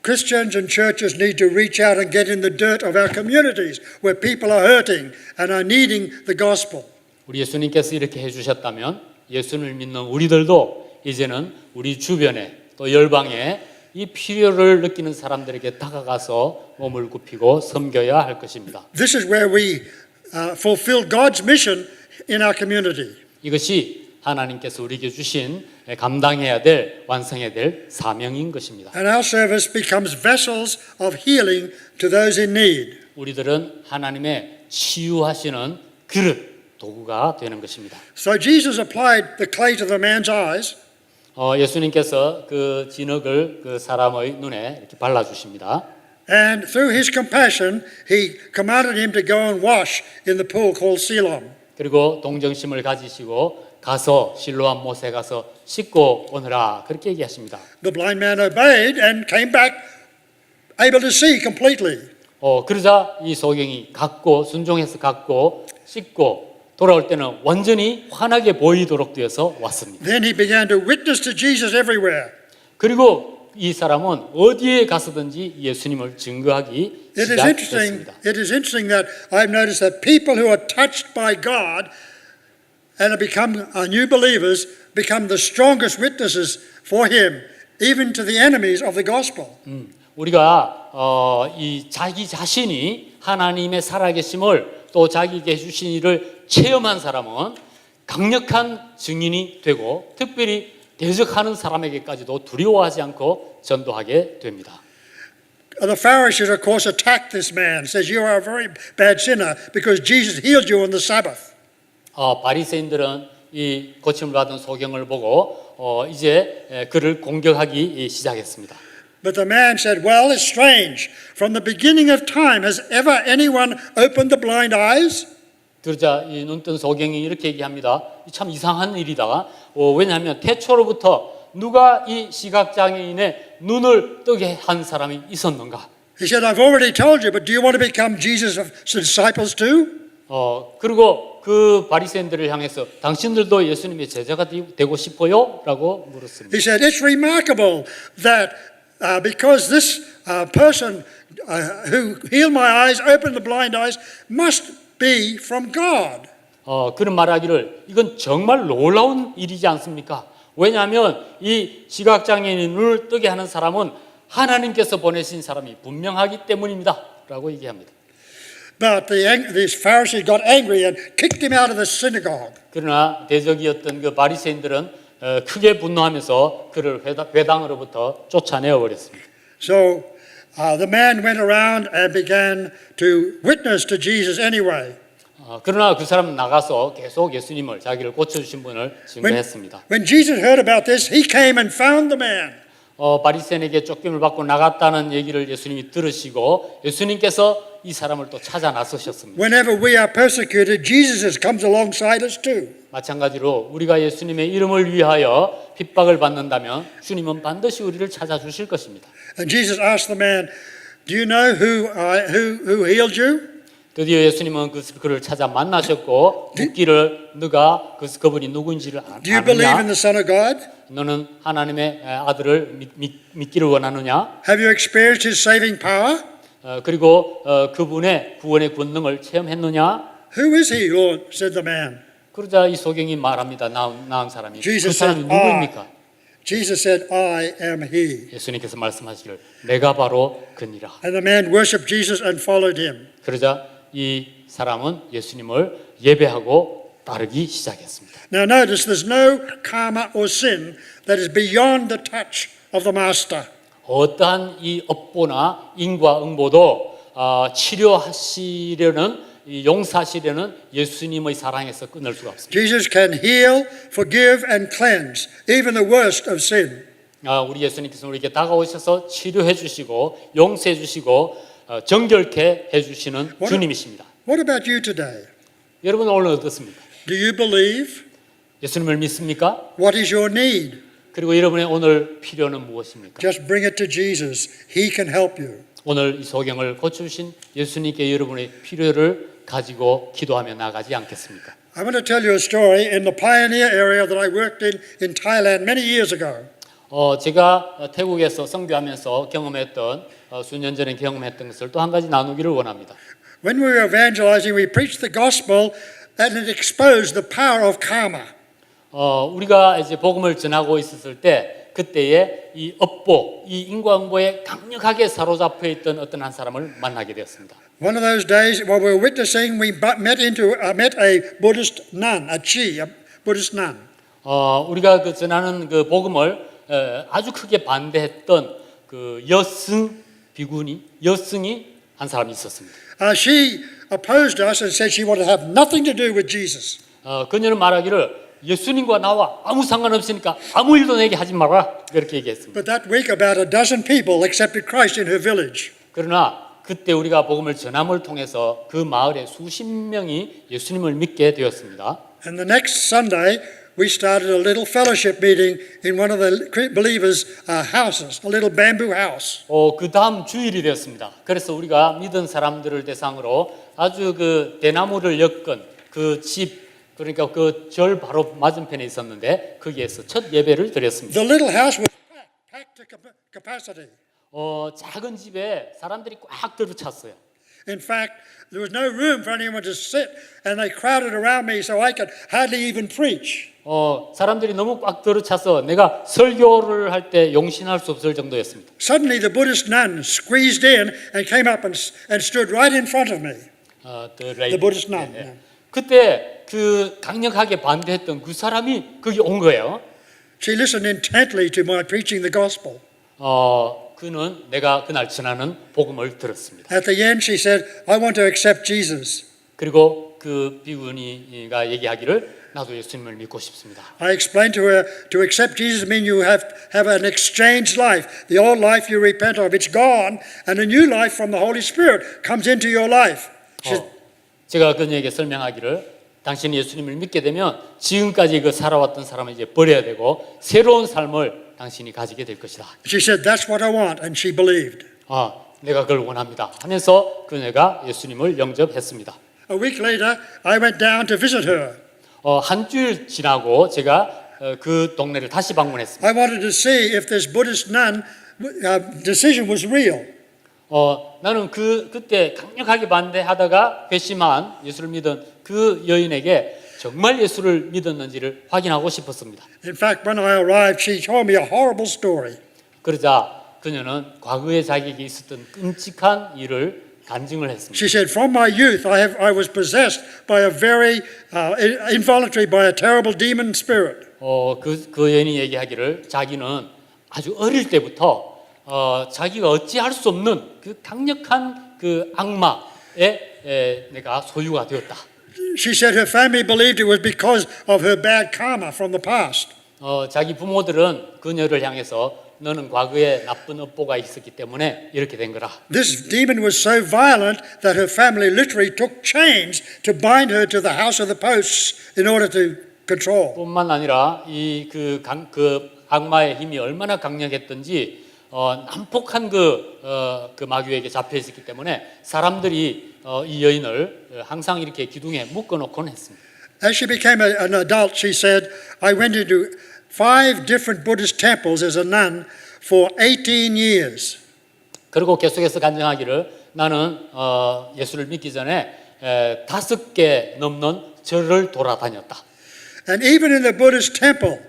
Christians and churches need to reach out and get in the dirt of our communities where people are hurting and are needing the gospel. 우리 예수님께서 이렇게 해주셨다면 예수를 믿는 우리들도 이제는 우리 주변에 또 열방에 이 필요를 느끼는 사람들에게 다가가서 몸을 굽히고 섬겨야 할 것입니다. This is where we fulfill God's mission in our community. 이것이 하나님께서 우리에게 주신 감당해야 될, 완성해야 될 사명인 것입니다. And our service becomes vessels of healing to those in need. 우리들은 하나님의 치유하시는 그릇, 도구가 되는 것입니다. So Jesus applied the clay to the man's eyes. 예수님께서 그 진흙을 그 사람의 눈에 이렇게 발라주십니다. And through his compassion, he commanded him to go and wash in the pool called Siloam. 그리고 동정심을 가지시고 가서 실로암 못에 가서 씻고 오너라 그렇게 얘기하십니다. The blind man obeyed and came back able to see completely. 그러자 이 소경이 순종해서 갖고 씻고 돌아올 때는 완전히 환하게 보이도록 되어서 왔습니다. Then he began to witness to Jesus everywhere. 그리고 이 사람은 어디에 가서든지 예수님을 증거하기 시작했습니다. It is interesting that I've noticed that people who are touched by God and have become new believers become the strongest witnesses for Him, even to the enemies of the gospel. 우리가 이 자기 자신이 하나님의 살아계심을 또 자기에게 주신 일을 체험한 사람은 강력한 증인이 되고 특별히 대적하는 사람에게까지도 두려워하지 않고 전도하게 됩니다. The Pharisees, of course, attacked this man. Says you are a very bad sinner because Jesus healed you on the Sabbath. 바리새인들은 이 고침을 받은 소경을 보고 이제 그를 공격하기 시작했습니다. But the man said, "Well, it's strange. From the beginning of time, has ever anyone opened the blind eyes?" 그러자 이 눈뜬 소경이 이렇게 얘기합니다. 참 이상한 일이다. 왜냐하면 태초로부터 누가 이 시각장애인의 눈을 뜨게 한 사람이 있었는가? He said, "I've already told you, but do you want to become Jesus' disciples too?" 그리고 그 바리새인들을 향해서 당신들도 예수님의 제자가 되고 싶어요? 라고 물었습니다. He said, "It's remarkable that because this person who healed my eyes, opened the blind eyes, must be from God." 그런 말하기를 이건 정말 놀라운 일이지 않습니까? 왜냐하면 이 시각장애인의 눈을 뜨게 하는 사람은 하나님께서 보내신 사람이 분명하기 때문입니다. 라고 얘기합니다. But this Pharisee got angry and kicked him out of the synagogue. 그러나 대적이었던 그 바리새인들은 크게 분노하면서 그를 회당으로부터 쫓아내어 버렸습니다. So the man went around and began to witness to Jesus anyway. 그러나 그 사람은 나가서 계속 예수님을 자기를 고쳐주신 분을 증거했습니다. When Jesus heard about this, he came and found the man. 바리새인에게 쫓김을 받고 나갔다는 얘기를 예수님이 들으시고 예수님께서 이 사람을 또 찾아 나서셨습니다. Whenever we are persecuted, Jesus comes alongside us too. 마찬가지로 우리가 예수님의 이름을 위하여 핍박을 받는다면 주님은 반드시 우리를 찾아주실 것입니다. And Jesus asked the man, "Do you know who healed you?" 드디어 예수님은 그를 찾아 만나셨고 묻기를 너가 그분이 누구인지를 Do you believe in 아느냐? the Son of God? 너는 하나님의 아들을 믿기를 원하느냐? Have you experienced his saving power? 그리고 그분의 구원의 권능을 체험했느냐? Who is he, Lord? said the man. 그러자 이 소경이 말합니다. 나은 사람이. 그 Jesus 사람이 said, 누구입니까? Jesus said, I am he. 예수님께서 말씀하시기를 내가 바로 그니라. And the man worshipped Jesus and followed him. 그러자 이 사람은 예수님을 예배하고 따르기 시작했습니다. Now notice there's no karma or sin that is beyond the touch of the master. 어떠한 이 업보나 인과응보도 치료하시려는 용서하시려는 예수님의 사랑에서 끊을 수가 없습니다. Jesus can heal, forgive and cleanse even the worst of sin. 우리 예수님께서 우리에게 다가오셔서 치료해 주시고 용서해 주시고 정결케 해 주시는 주님이십니다. What about you today? 여러분 오늘 어떻습니까? Do you believe? 예수님을 믿습니까? What is your need? 그리고 여러분의 오늘 필요는 무엇입니까? Just bring it to Jesus. He can help you. 오늘 이 소경을 고쳐주신 예수님께 여러분의 필요를 가지고 기도하며 나가지 않겠습니까? I want to tell you a story in the pioneer area that I worked in Thailand many years ago. 제가 태국에서 선교하면서 경험했던 수년 전에 경험했던 것을 또 한 가지 나누기를 원합니다. When we were evangelizing, we preached the gospel and it exposed the power of karma. 우리가 이제 복음을 전하고 있었을 때 그때에 이 업보, 이 인과응보에 강력하게 사로잡혀 있던 어떤 한 사람을 만나게 되었습니다. One of those days while we were witnessing, we met a Buddhist nun, a Buddhist nun. 우리가 그 전하는 그 복음을 아주 크게 반대했던 그 여승이 한 사람이 있었습니다. She opposed us and said she wanted to have nothing to do with Jesus. 그녀는 말하기를 예수님과 나와 아무 상관없으니까 아무 일도 내게 하지 마라 그렇게 얘기했습니다. But that week about a dozen people accepted Christ in her village. 그러나 그때 우리가 복음을 전함을 통해서 그 마을에 수십 명이 예수님을 믿게 되었습니다. And the next Sunday, we started a little fellowship meeting in one of the believers' houses, a little bamboo house. 그 다음 주일이 되었습니다. 그래서 우리가 믿은 사람들을 대상으로 아주 그 대나무를 엮은 그 집, 그러니까 그 절 바로 맞은편에 있었는데 거기에서 첫 예배를 드렸습니다. The little house was packed to capacity. 작은 집에 사람들이 꽉 들어찼어요. In fact, there was no room for anyone to sit, and they crowded around me so I could hardly even preach. 사람들이 너무 꽉 들어차서 내가 설교를 할 때 용신할 수 없을 정도였습니다. Suddenly, the Buddhist nun squeezed in and came up and stood right in front of me. The Buddhist nun. 네. 그때 그 강력하게 반대했던 그 사람이 거기 온 거예요. She listened intently to my preaching the gospel. 그는 내가 그날 전하는 복음을 들었습니다. At the end, she said, "I want to accept Jesus." 그리고 그 비구니가 얘기하기를 나도 예수님을 믿고 싶습니다. I explained to her, to accept Jesus means you have an exchanged life. The old life you repent of, it's gone, and a new life from the Holy Spirit comes into your life. 제가 그녀에게 설명하기를 당신이 예수님을 믿게 되면 지금까지 그 살아왔던 사람을 이제 버려야 되고 새로운 삶을 당신이 가지게 될 것이다. She said, "That's what I want," and she believed. 내가 그걸 원합니다. 하면서 그녀가 예수님을 영접했습니다. A week later, I went down to visit her. 한 주일 지나고 제가 그 동네를 다시 방문했습니다. I wanted to see if this Buddhist nun decision was real. 나는 그때 강력하게 반대하다가 회심한 예수를 믿은 그 여인에게 정말 예수를 믿었는지를 확인하고 싶었습니다. In fact, when I arrived, she told me a horrible story. 그러자 그녀는 과거에 자기에게 있었던 끔찍한 일을 간증을 했습니다. She said, "From my youth, I was possessed by a very involuntary by a terrible demon spirit." 그 여인이 얘기하기를 자기는 아주 어릴 때부터 자기가 어찌할 수 없는 그 강력한 그 악마에 내가 소유가 되었다. She said her family believed it was because of her bad karma from the past. 자기 부모들은 그녀를 향해서 너는 과거에 나쁜 업보가 있었기 때문에 이렇게 된 거라. This demon was so violent that her family literally took chains to bind her to the house of the posts in order to control. 뿐만 아니라 그 악마의 힘이 얼마나 강력했던지 난폭한 그 마귀에게 잡혀 있었기 때문에 사람들이 이 여인을 항상 이렇게 기둥에 묶어놓곤 했습니다. As she became an adult, she said, "I went into 5 different Buddhist temples as a nun for 18 years." 그리고 계속해서 간증하기를 나는 예수를 믿기 전에 5개 넘는 절을 돌아다녔다. And even in the Buddhist temple,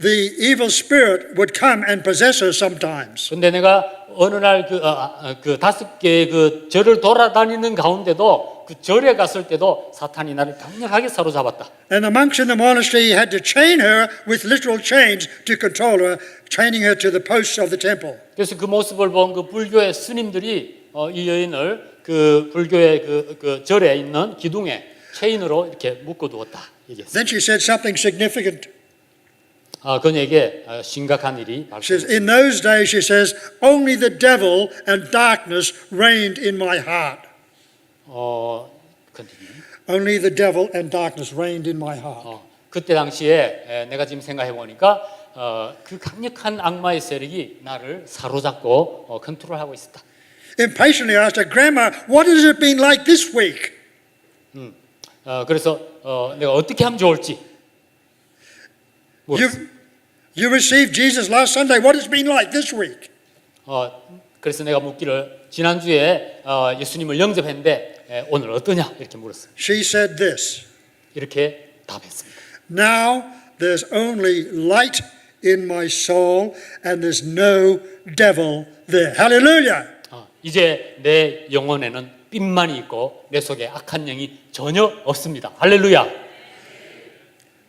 the evil spirit would come and possess her sometimes. 근데 내가 어느 날 그 5개의 그 절을 돌아다니는 가운데도 그 절에 갔을 때도 사탄이 나를 강력하게 사로잡았다. And the monks in the monastery had to chain her with literal chains to control her, chaining her to the posts of the temple. 그래서 그 모습을 본 그 불교의 스님들이 이 여인을 그 불교의 그 절에 있는 기둥에 체인으로 이렇게 묶어두었다. 얘기했어요. Then she said something significant. 그녀에게 심각한 일이 She says, 발생했습니다. in those days, she says, only the devil and darkness reigned in my heart. continue. Only the devil and darkness reigned in my heart. 그때 당시에 내가 지금 생각해 보니까 그 강력한 악마의 세력이 나를 사로잡고 컨트롤하고 있었다. Impatiently I asked her, "Grandma, what has it been like this week?" 그래서 내가 어떻게 하면 좋을지 물었어요. You received Jesus last Sunday. What has it been like this week? 그래서 내가 묻기를 지난주에 예수님을 영접했는데 오늘 어떠냐 이렇게 물었어요. She said this, 이렇게 답했습니다. "Now there's only light in my soul and there's no devil there." Hallelujah. 이제 내 영혼에는 빛만이 있고 내 속에 악한 영이 전혀 없습니다. 할렐루야.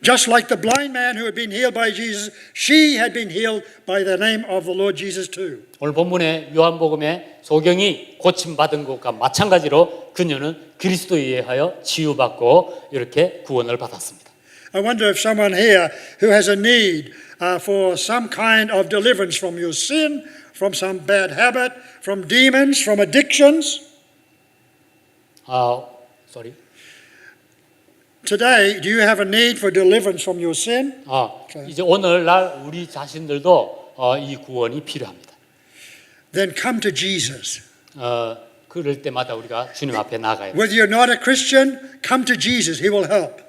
Just like the blind man who had been healed by Jesus, she had been healed by the name of the Lord Jesus too. 오늘 본문의 요한복음에 소경이 고침받은 것과 마찬가지로 그녀는 그리스도에 의하여 치유받고 이렇게 구원을 받았습니다. I wonder if someone here who has a need for some kind of deliverance from your sin, from some bad habit, from demons, from addictions. sorry. Today, do you have a need for deliverance from your sin? 이제 오늘날 우리 자신들도 이 구원이 필요합니다. Then come to Jesus. 그럴 때마다 우리가 주님 앞에 나가야 돼요. Whether you're not a Christian, come to Jesus. He will help.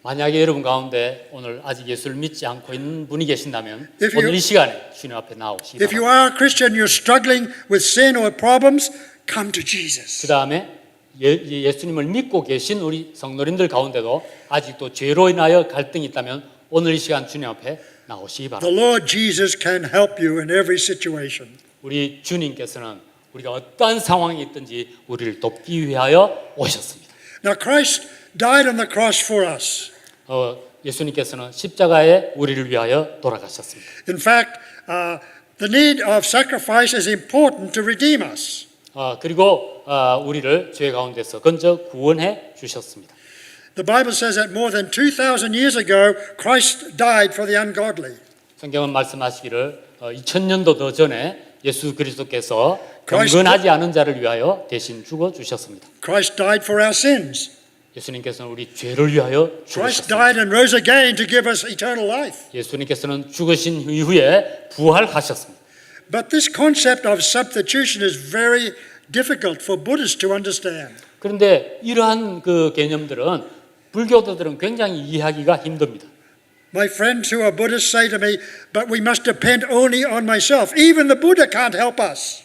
만약에 여러분 가운데 오늘 아직 예수를 믿지 않고 있는 분이 계신다면 If you- 오늘 이 시간에 주님 앞에 나오시기 If you 바랍니다. are a Christian, you're struggling with sin or problems, come to Jesus. 그 다음에 예수님을 믿고 계신 우리 성도님들 가운데도 아직도 죄로 인하여 갈등이 있다면 오늘 이 시간 주님 앞에 나오시기 The 바랍니다. Lord Jesus can help you in every situation. 우리 주님께서는 우리가 어떠한 상황이 있든지 우리를 돕기 위하여 오셨습니다. Now, Christ died on the cross for us. 예수님께서는 십자가에 우리를 위하여 돌아가셨습니다. In fact, the need of sacrifice is important to redeem us. 그리고 우리를 죄 가운데서 건져 구원해 주셨습니다. The Bible says that more than 2,000 years ago, Christ died for the ungodly. 성경은 말씀하시기를 2000년도 더 전에 예수 그리스도께서 Christ- 경건하지 않은 자를 위하여 대신 죽어 주셨습니다. Christ died for our sins. 예수님께서는 우리 죄를 위하여 Christ 죽으셨습니다. died and rose again to give us eternal life. 예수님께서는 죽으신 이후에 부활하셨습니다. But this concept of substitution is very difficult for Buddhists to understand. 그런데 이러한 그 개념들은 불교도들은 굉장히 이해하기가 힘듭니다. My friends who are Buddhists say to me, "But we must depend only on myself. Even the Buddha can't help us."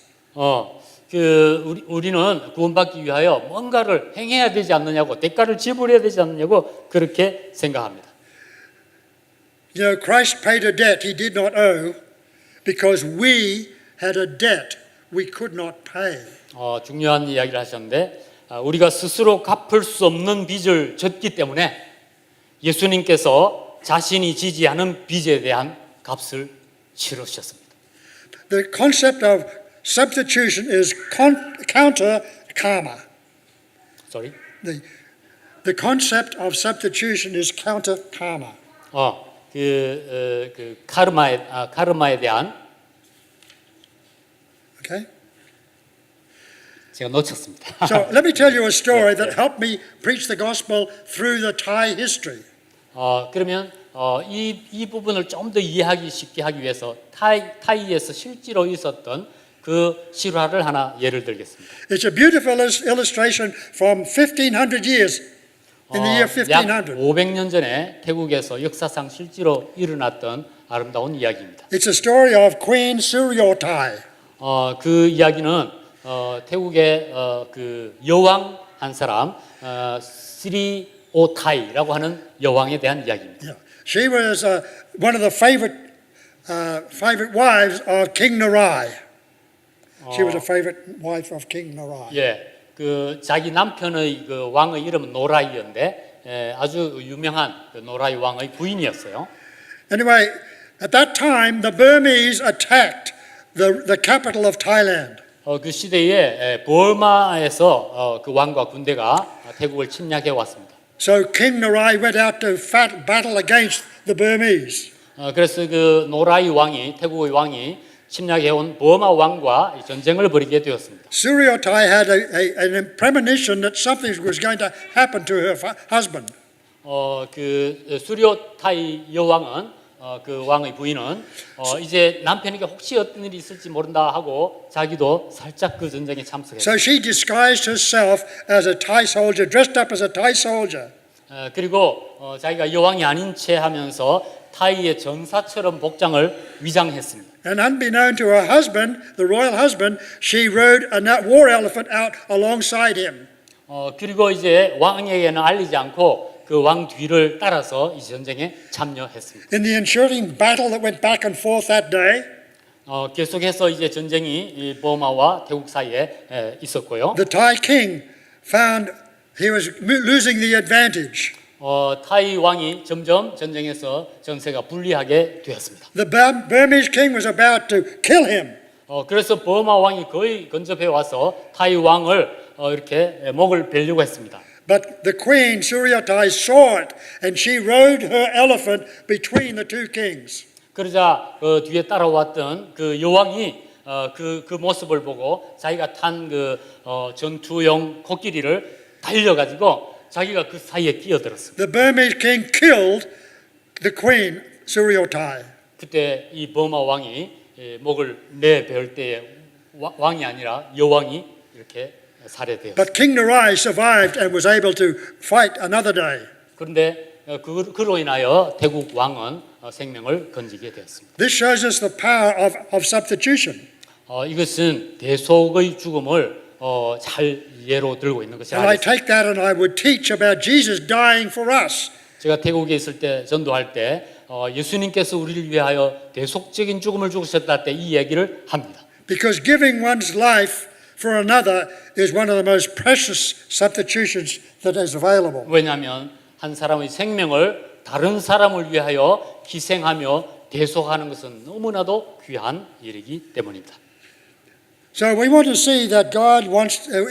우리는 구원받기 위하여 뭔가를 행해야 되지 않느냐고 대가를 지불해야 되지 않느냐고 그렇게 생각합니다. You know, Christ paid a debt he did not owe because we had a debt we could not pay. 중요한 이야기를 하셨는데 우리가 스스로 갚을 수 없는 빚을 졌기 때문에 예수님께서 자신이 지지 않은 빚에 대한 값을 치르셨습니다. The concept of substitution is counter karma. Sorry. The concept of substitution is counter karma. 그 카르마에 대한 Okay? 제가 놓쳤습니다. So let me tell you a story that helped me preach the gospel through the Thai history. 그러면 이 부분을 좀 더 이해하기 쉽게 하기 위해서 타이에서 실제로 있었던 그 실화를 하나 예를 들겠습니다. It's a beautiful illustration from 1500 years, in the year 약 1500. 500년 전에 태국에서 역사상 실제로 일어났던 아름다운 이야기입니다. It's a story of Queen Suryothai. 그 이야기는 태국의 그 여왕 한 사람 시리 오타이라고 하는 여왕에 대한 이야기입니다. Yeah. She was one of the favorite wives of King Narai. She was a favorite wife of King Narai. 예, 그 자기 남편의 그 왕의 이름은 노라이였는데 아주 유명한 그 노라이 왕의 부인이었어요. Anyway, at that time, the Burmese attacked the capital of Thailand. 그 시대에 버마에서 그 왕과 군대가 태국을 침략해 왔습니다. So King Narai went out to battle against the Burmese. 그래서 그 노라이 왕이 태국의 왕이 침략해 온 버마 왕과 전쟁을 벌이게 되었습니다. Suryothai had an premonition that something was going to happen to her husband. 그 수료타이 여왕은 그 왕의 부인은 이제 남편에게 혹시 어떤 일이 있을지 모른다 하고 자기도 살짝 그 전쟁에 참석했어요. So she disguised herself as a Thai soldier, dressed up as a Thai soldier. 그리고 자기가 여왕이 아닌 채 하면서 타이의 전사처럼 복장을 위장했습니다. And unbeknown to her husband, the royal husband, she rode a war elephant out alongside him. 그리고 이제 왕에게는 알리지 않고 그 왕 뒤를 따라서 이 전쟁에 참여했습니다. In the ensuing battle that went back and forth that day, 계속해서 이제 전쟁이 이 버마와 태국 사이에 있었고요. the Thai king found he was losing the advantage. 타이 왕이 점점 전쟁에서 전세가 불리하게 되었습니다. The Burmese king was about to kill him. 그래서 버마 왕이 거의 근접해 와서 타이 왕을 이렇게 목을 베려고 했습니다. But the queen Suryothai saw it, and she rode her elephant between the two kings. 그러자 그 뒤에 따라왔던 그 여왕이 그 모습을 보고 자기가 탄 그 전투용 코끼리를 달려가지고 자기가 그 사이에 끼어들었습니다. The Burmese king killed the queen Suryothai. 그때 이 버마 왕이 목을 내벨 때에 왕이 아니라 여왕이 이렇게 살해되었습니다. But King Narai survived and was able to fight another day. 그런데 그로 인하여 태국 왕은 생명을 건지게 되었습니다. This shows us the power of substitution. 이것은 대속의 죽음을 잘 예로 들고 있는 것이 And I 알겠습니다. take that and I would teach about Jesus dying for us. 제가 태국에 있을 때 전도할 때 예수님께서 우리를 위하여 대속적인 죽음을 죽으셨다 때 이 얘기를 합니다. Because giving one's life for another is one of the most precious substitutions that is available. 왜냐하면 한 사람의 생명을 다른 사람을 위하여 희생하며 대속하는 것은 너무나도 귀한 일이기 때문입니다. So we want to see that God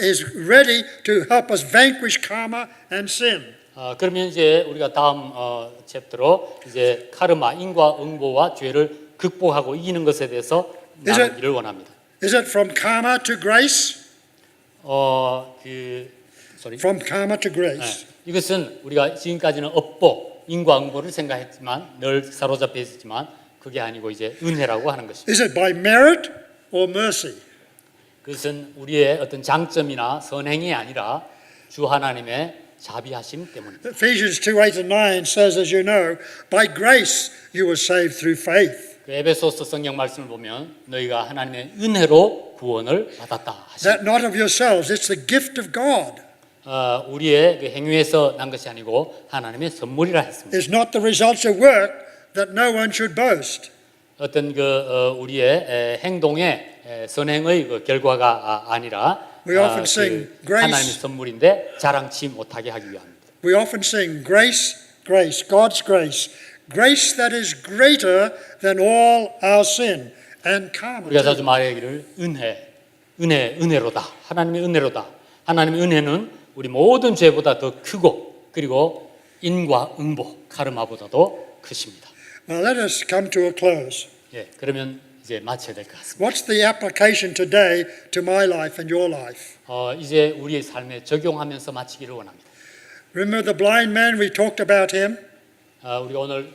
is ready to help us vanquish karma and sin. 그러면 이제 우리가 다음 챕터로 이제 카르마, 인과응보와 죄를 극복하고 이기는 것에 대해서 나누기를 원합니다. Is it from karma to grace? From karma to grace. 이것은 우리가 지금까지는 업보, 인과응보를 생각했지만 늘 사로잡혀 있었지만 그게 아니고 이제 은혜라고 하는 것입니다. Is it by merit or mercy? 그것은 우리의 어떤 장점이나 선행이 아니라 주 하나님의 자비하심 때문입니다. Ephesians 2:8-9 says, as you know, by grace you were saved through faith. 그 에베소서 성경 말씀을 보면 너희가 하나님의 은혜로 구원을 받았다 하십니다. That not of yourselves, it's the gift of God. 우리의 그 행위에서 난 것이 아니고 하나님의 선물이라 했습니다. It's not the results of work that no one should boast. 어떤 그 우리의 행동에 선행의 그 결과가 아니라 We often sing grace. 하나님의 선물인데 자랑치 못하게 하기 위함입니다. We often sing grace, grace, God's grace, grace that is greater than all our sin and karma. 우리가 자주 말하기를 은혜로다. 하나님의 은혜로다. 하나님의 은혜는 우리 모든 죄보다 더 크고 그리고 인과 응보, 카르마보다도 크십니다. Now let us come to a close. 예, 그러면 이제 마쳐야 될 것 같습니다. What's the application today to my life and your life? 이제 우리의 삶에 적용하면서 마치기를 원합니다. Remember the blind man, we talked about him. 우리가 오늘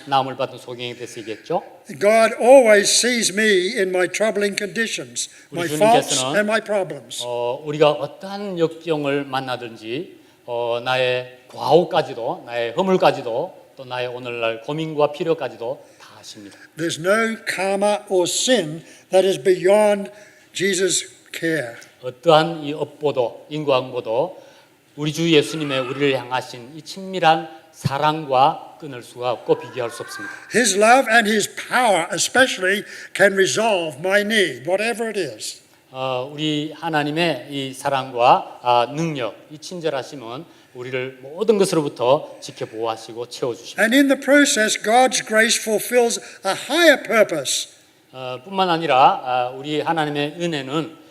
나음을 받은 소경에 대해서 얘기했죠. God always sees me in my troubling conditions, my 우리 faults 주님께서는 and my problems. 우리가 어떠한 역경을 만나든지 나의 과오까지도 나의 허물까지도 또 나의 오늘날 고민과 필요까지도 다 아십니다. There's no karma or sin that is beyond Jesus' care. 어떠한 이 업보도 인과응보도 우리 주 예수님의 우리를 향하신 이 친밀한 사랑과 끊을 수가 없고 비교할 수 없습니다. His love and His power especially can resolve my need, whatever it is. 우리 하나님의 이 사랑과 능력, 이 친절하심은 우리를 모든 것으로부터 지켜보호하시고 채워주십니다. And in the process, God's grace fulfills a higher purpose. 뿐만 아니라 우리 하나님의 은혜는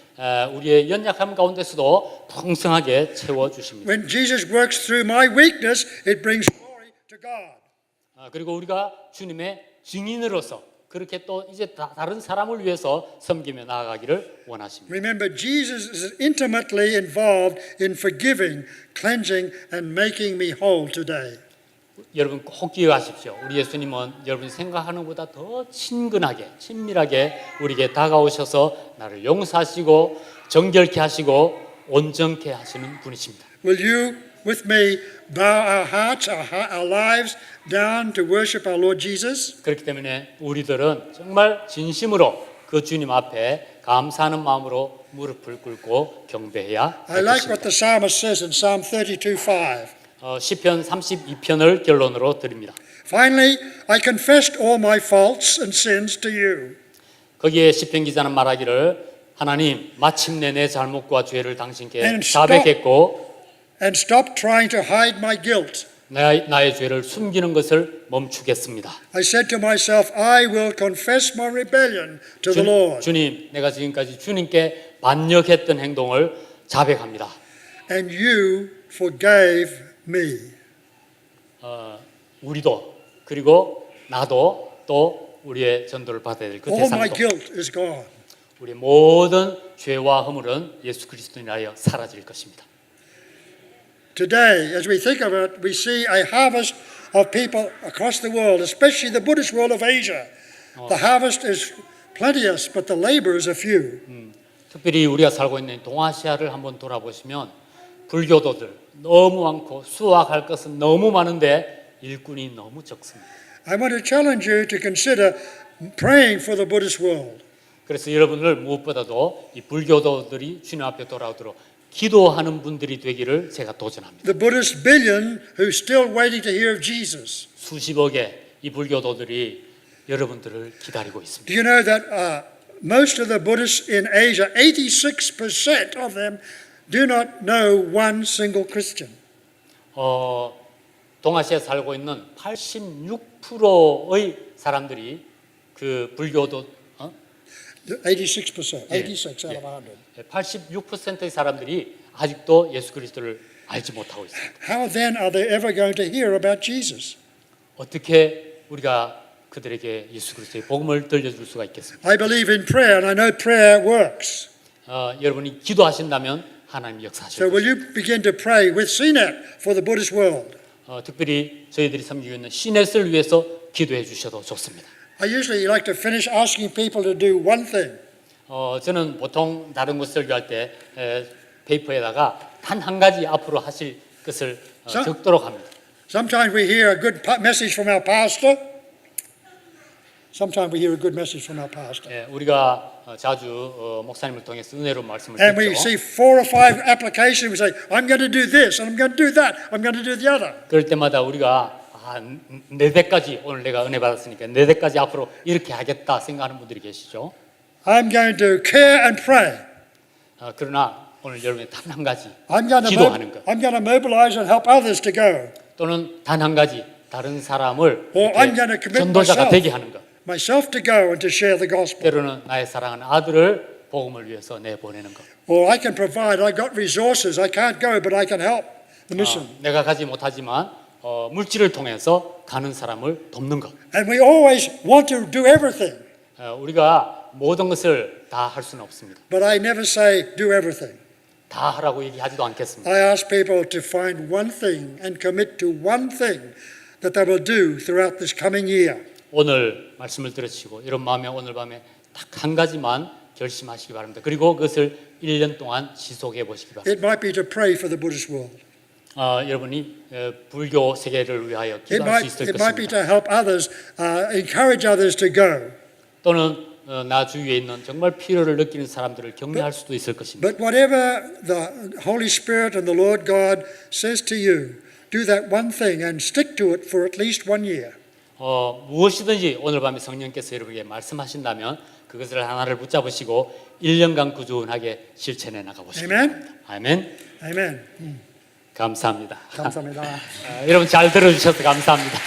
우리의 연약함 가운데서도 풍성하게 채워주십니다. When Jesus works through my weakness, it brings glory to God. 그리고 우리가 주님의 증인으로서 그렇게 또 이제 다른 사람을 위해서 섬기며 나아가기를 원하십니다. Remember, Jesus is intimately involved in forgiving, cleansing, and making me whole today. 여러분 꼭 기억하십시오. 우리 예수님은 여러분이 생각하는 것보다 더 친근하게, 친밀하게 우리에게 다가오셔서 나를 용서하시고 정결케 하시고 온전케 하시는 분이십니다. Will you, with me, bow our hearts, our lives down to worship our Lord Jesus? 그렇기 때문에 우리들은 정말 진심으로 그 주님 앞에 감사하는 마음으로 무릎을 꿇고 경배해야 I 할 like what 것입니다. the psalmist says in Psalm 32:5. 시편 32편을 결론으로 드립니다. Finally, I confessed all my faults and sins to you. 거기에 시편 기자는 말하기를 하나님 마침내 내 잘못과 죄를 당신께 And 자백했고 And stop trying to hide my guilt. 나의 죄를 숨기는 것을 멈추겠습니다. I said to myself, I will confess my rebellion to the Lord. 주님, 내가 지금까지 주님께 반역했던 행동을 자백합니다. And you forgave me. 우리도 그리고 나도 또 우리의 전도를 받아야 될 그 All my 대상도 guilt is gone. 우리 모든 죄와 허물은 예수 그리스도 인하여 사라질 것입니다. Today, as we think of it, we see a harvest of people across the world, especially the Buddhist world of Asia. The harvest is plenteous, but the laborers are few. 특별히 우리가 살고 있는 동아시아를 한번 돌아보시면 불교도들 너무 많고 수확할 것은 너무 많은데 일꾼이 너무 적습니다. I want to challenge you to consider praying for the Buddhist world. 그래서 여러분을 무엇보다도 이 불교도들이 주님 앞에 돌아오도록 기도하는 분들이 되기를 제가 도전합니다. The Buddhist billion who's still waiting to hear of Jesus. 수십억의 이 불교도들이 여러분들을 기다리고 있습니다. Do you know that most of the Buddhists in Asia, 86% of them do not know one single Christian. 동아시아에 살고 있는 86%의 사람들이 그 불교도 86%, 86 out of 100. 86%의 사람들이 아직도 예수 그리스도를 알지 못하고 있습니다. How then are they ever going to hear about Jesus? 어떻게 우리가 그들에게 예수 그리스도의 복음을 들려줄 수가 있겠습니까? I believe in prayer and I know prayer works. 여러분이 기도하신다면 하나님 역사하실 So will 것입니다. you begin to pray with CNET for the Buddhist world? 특별히 저희들이 섬기고 있는 시넷을 위해서 기도해 주셔도 좋습니다. I usually like to finish asking people to do one thing. 저는 보통 다른 곳 설교할 때 페이퍼에다가 단 한 가지 앞으로 하실 것을 적도록 합니다. Sometimes we hear a good message from our pastor. Sometimes we hear a good message from our pastor. 우리가 자주 목사님을 통해서 은혜로운 말씀을 And we 듣죠. see 4 or 5 applications. We say, I'm going to do this, and I'm going to do that, I'm going to do the other. 그럴 때마다 우리가 4대까지 오늘 내가 은혜 받았으니까 4대까지 앞으로 이렇게 하겠다 생각하는 분들이 계시죠. I'm going to care and pray. 그러나 오늘 여러분의 단 한 가지 I'm going 기도하는 것 I'm going to mobilize and help others to go. 또는 단 한 가지 다른 사람을 Or 이렇게 I'm going to commit 전도자가 되게 하는 것. myself to go and to share the gospel. 때로는 나의 사랑하는 아들을 복음을 위해서 내보내는 것. Or I can provide. I got resources. I can't go, but I can help the mission. 내가 가지 못하지만 물질을 통해서 가는 사람을 돕는 것. And we always want to do everything, 우리가 모든 것을 다 할 수는 없습니다. but I never say do everything. 다 하라고 얘기하지도 않겠습니다. I ask people to find one thing and commit to one thing that they will do throughout this coming year. 오늘 말씀을 들으시고 이런 마음에 오늘 밤에 딱 한 가지만 결심하시기 바랍니다. 그리고 그것을 1년 동안 지속해 보시기 바랍니다. It might be to pray for the Buddhist world. 여러분이 불교 세계를 위하여 It 기도할 수 might, 있을 it might be 것입니다. to help others, encourage others to go. 또는 나 주위에 있는 정말 필요를 느끼는 사람들을 격려할 수도 있을 것입니다. But whatever the Holy Spirit and the Lord God says to you, do that one thing and stick to it for at least 1 year. 무엇이든지 오늘 밤에 성령께서 여러분에게 말씀하신다면 그것을 하나를 붙잡으시고 1년간 꾸준하게 실천해 나가보시기 바랍니다. 아멘. Amen. 감사합니다. 감사합니다. 여러분 잘 들어주셔서 감사합니다.